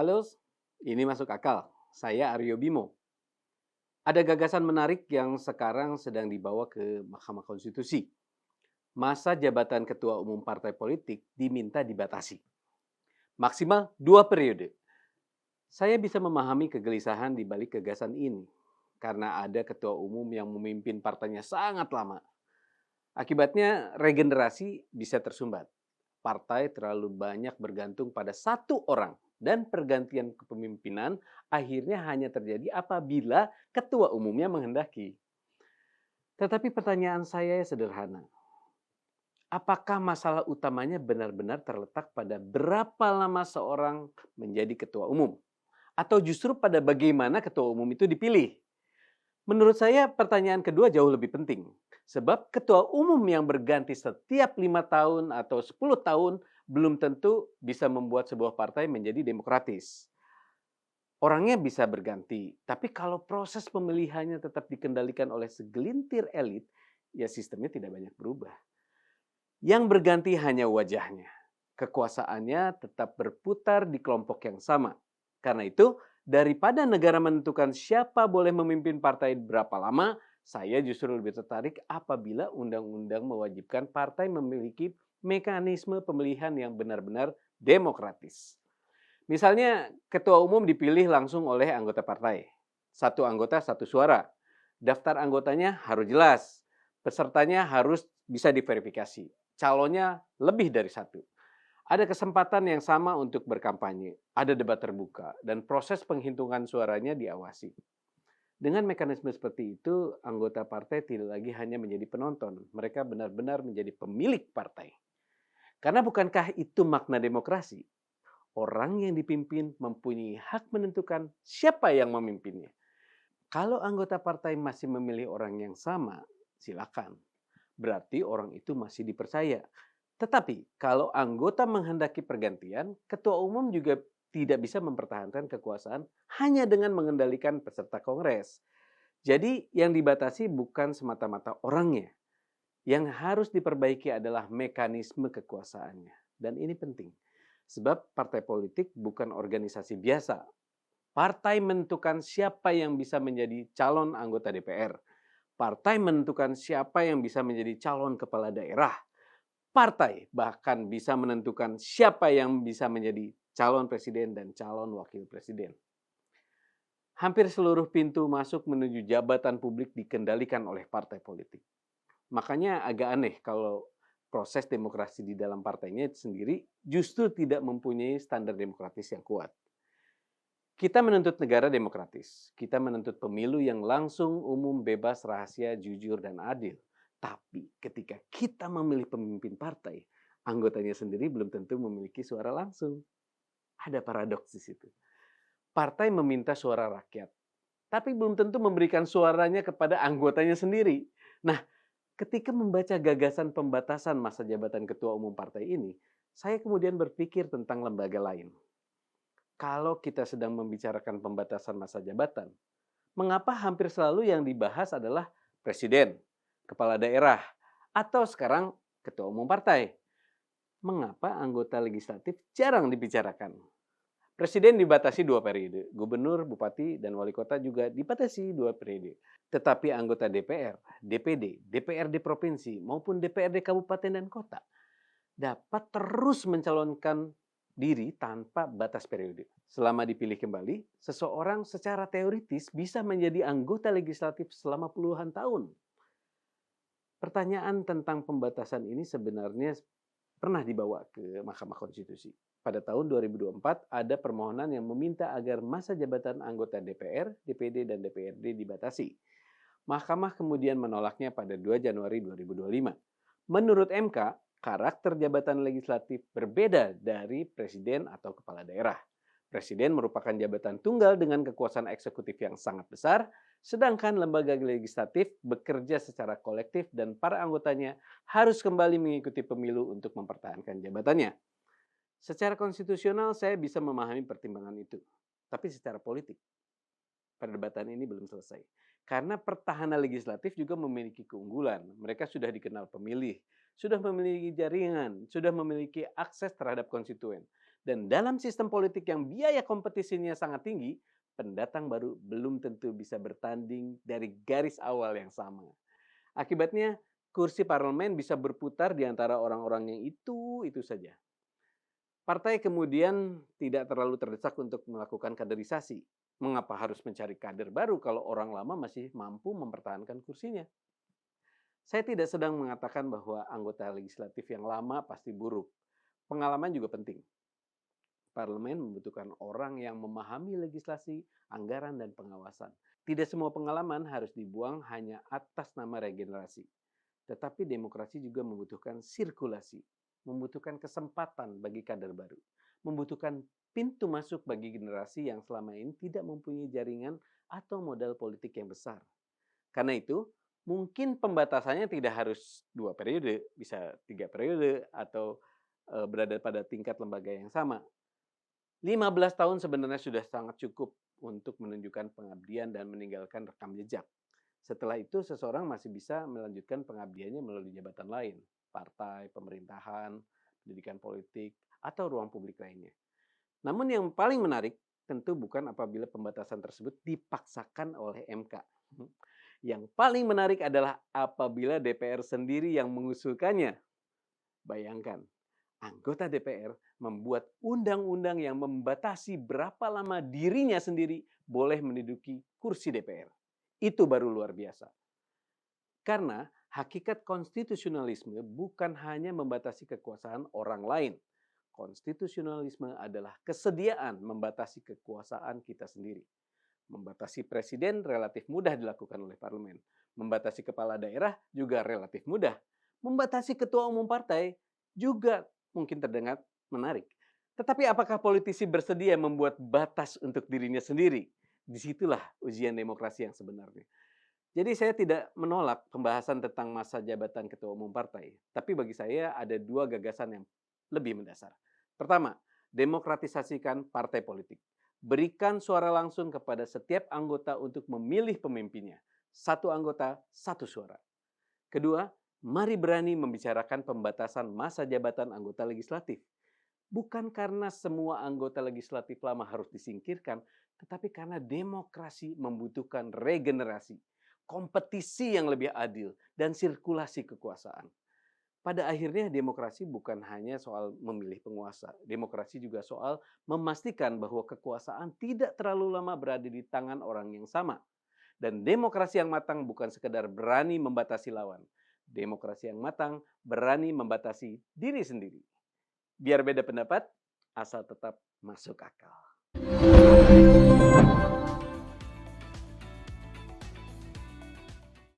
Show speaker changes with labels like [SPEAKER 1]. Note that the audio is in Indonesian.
[SPEAKER 1] Halo, ini masuk akal. Saya Aryo Bimo. Ada gagasan menarik yang sekarang sedang dibawa ke Mahkamah Konstitusi. Masa jabatan ketua umum partai politik diminta dibatasi. Maksimal 2 periode. Saya bisa memahami kegelisahan di balik gagasan ini. Karena ada ketua umum yang memimpin partainya sangat lama. Akibatnya regenerasi bisa tersumbat. Partai terlalu banyak bergantung pada satu orang dan pergantian kepemimpinan akhirnya hanya terjadi apabila ketua umumnya menghendaki. Tetapi pertanyaan saya sederhana. Apakah masalah utamanya benar-benar terletak pada berapa lama seorang menjadi ketua umum? Atau justru pada bagaimana ketua umum itu dipilih? Menurut saya pertanyaan kedua jauh lebih penting. Sebab ketua umum yang berganti setiap 5 tahun atau 10 tahun belum tentu bisa membuat sebuah partai menjadi demokratis. Orangnya bisa berganti, tapi kalau proses pemilihannya tetap dikendalikan oleh segelintir elit, ya sistemnya tidak banyak berubah. Yang berganti hanya wajahnya. Kekuasaannya tetap berputar di kelompok yang sama. Karena itu, daripada negara menentukan siapa boleh memimpin partai berapa lama, saya justru lebih tertarik apabila undang-undang mewajibkan partai memiliki mekanisme pemilihan yang benar-benar demokratis. Misalnya, ketua umum dipilih langsung oleh anggota partai. Satu anggota, satu suara. Daftar anggotanya harus jelas. Pesertanya harus bisa diverifikasi. Calonnya lebih dari satu. Ada kesempatan yang sama untuk berkampanye, ada debat terbuka, dan proses penghitungan suaranya diawasi. Dengan mekanisme seperti itu, anggota partai tidak lagi hanya menjadi penonton, mereka benar-benar menjadi pemilik partai. Karena bukankah itu makna demokrasi? Orang yang dipimpin mempunyai hak menentukan siapa yang memimpinnya. Kalau anggota partai masih memilih orang yang sama, silakan. Berarti orang itu masih dipercaya. Tetapi kalau anggota menghendaki pergantian, ketua umum juga tidak bisa mempertahankan kekuasaan hanya dengan mengendalikan peserta kongres. Jadi yang dibatasi bukan semata-mata orangnya. Yang harus diperbaiki adalah mekanisme kekuasaannya. Dan ini penting. Sebab partai politik bukan organisasi biasa. Partai menentukan siapa yang bisa menjadi calon anggota DPR. Partai menentukan siapa yang bisa menjadi calon kepala daerah. Partai bahkan bisa menentukan siapa yang bisa menjadi calon presiden dan calon wakil presiden. Hampir seluruh pintu masuk menuju jabatan publik dikendalikan oleh partai politik. Makanya agak aneh kalau proses demokrasi di dalam partainya sendiri justru tidak mempunyai standar demokratis yang kuat. Kita menuntut negara demokratis. Kita menuntut pemilu yang langsung, umum, bebas, rahasia, jujur, dan adil. Tapi ketika kita memilih pemimpin partai, anggotanya sendiri belum tentu memiliki suara langsung. Ada paradoks di situ. Partai meminta suara rakyat, tapi belum tentu memberikan suaranya kepada anggotanya sendiri. Nah, ketika membaca gagasan pembatasan masa jabatan ketua umum partai ini, saya kemudian berpikir tentang lembaga lain. Kalau kita sedang membicarakan pembatasan masa jabatan, mengapa hampir selalu yang dibahas adalah presiden, kepala daerah, atau sekarang ketua umum partai? Mengapa anggota legislatif jarang dibicarakan? Presiden dibatasi 2 periode, gubernur, bupati, dan wali kota juga dibatasi 2 periode. Tetapi anggota DPR, DPD, DPRD provinsi, maupun DPRD kabupaten dan kota dapat terus mencalonkan diri tanpa batas periode. Selama dipilih kembali, seseorang secara teoritis bisa menjadi anggota legislatif selama puluhan tahun. Pertanyaan tentang pembatasan ini sebenarnya pernah dibawa ke Mahkamah Konstitusi. Pada tahun 2024 ada permohonan yang meminta agar masa jabatan anggota DPR, DPD, dan DPRD dibatasi. Mahkamah kemudian menolaknya pada 2 Januari 2025. Menurut MK, karakter jabatan legislatif berbeda dari presiden atau kepala daerah. Presiden merupakan jabatan tunggal dengan kekuasaan eksekutif yang sangat besar, sedangkan lembaga legislatif bekerja secara kolektif dan para anggotanya harus kembali mengikuti pemilu untuk mempertahankan jabatannya. Secara konstitusional saya bisa memahami pertimbangan itu, tapi secara politik perdebatan ini belum selesai. Karena pertahanan legislatif juga memiliki keunggulan. Mereka sudah dikenal pemilih, sudah memiliki jaringan, sudah memiliki akses terhadap konstituen. Dan dalam sistem politik yang biaya kompetisinya sangat tinggi, pendatang baru belum tentu bisa bertanding dari garis awal yang sama. Akibatnya, kursi parlemen bisa berputar di antara orang-orang yang itu saja. Partai kemudian tidak terlalu terdesak untuk melakukan kaderisasi. Mengapa harus mencari kader baru kalau orang lama masih mampu mempertahankan kursinya? Saya tidak sedang mengatakan bahwa anggota legislatif yang lama pasti buruk. Pengalaman juga penting. Parlemen membutuhkan orang yang memahami legislasi, anggaran, dan pengawasan. Tidak semua pengalaman harus dibuang hanya atas nama regenerasi. Tetapi demokrasi juga membutuhkan sirkulasi, membutuhkan kesempatan bagi kader baru, membutuhkan pintu masuk bagi generasi yang selama ini tidak mempunyai jaringan atau modal politik yang besar. Karena itu, mungkin pembatasannya tidak harus 2 periode, bisa 3 periode, atau berada pada tingkat lembaga yang sama. 15 tahun sebenarnya sudah sangat cukup untuk menunjukkan pengabdian dan meninggalkan rekam jejak. Setelah itu, seseorang masih bisa melanjutkan pengabdiannya melalui jabatan lain, partai, pemerintahan, pendidikan politik, atau ruang publik lainnya. Namun yang paling menarik tentu bukan apabila pembatasan tersebut dipaksakan oleh MK. Yang paling menarik adalah apabila DPR sendiri yang mengusulkannya. Bayangkan, anggota DPR membuat undang-undang yang membatasi berapa lama dirinya sendiri boleh menduduki kursi DPR. Itu baru luar biasa. Karena hakikat konstitusionalisme bukan hanya membatasi kekuasaan orang lain. Konstitusionalisme adalah kesediaan membatasi kekuasaan kita sendiri. Membatasi presiden relatif mudah dilakukan oleh parlemen. Membatasi kepala daerah juga relatif mudah. Membatasi ketua umum partai juga mungkin terdengar menarik. Tetapi apakah politisi bersedia membuat batas untuk dirinya sendiri? Disitulah ujian demokrasi yang sebenarnya. Jadi saya tidak menolak pembahasan tentang masa jabatan ketua umum partai. Tapi bagi saya ada 2 gagasan yang lebih mendasar. Pertama, demokratisasikan partai politik. Berikan suara langsung kepada setiap anggota untuk memilih pemimpinnya. 1 anggota, 1 suara. Kedua, mari berani membicarakan pembatasan masa jabatan anggota legislatif. Bukan karena semua anggota legislatif lama harus disingkirkan, tetapi karena demokrasi membutuhkan regenerasi, kompetisi yang lebih adil, dan sirkulasi kekuasaan. Pada akhirnya demokrasi bukan hanya soal memilih penguasa. Demokrasi juga soal memastikan bahwa kekuasaan tidak terlalu lama berada di tangan orang yang sama. Dan demokrasi yang matang bukan sekedar berani membatasi lawan. Demokrasi yang matang berani membatasi diri sendiri. Biar beda pendapat, asal tetap masuk akal.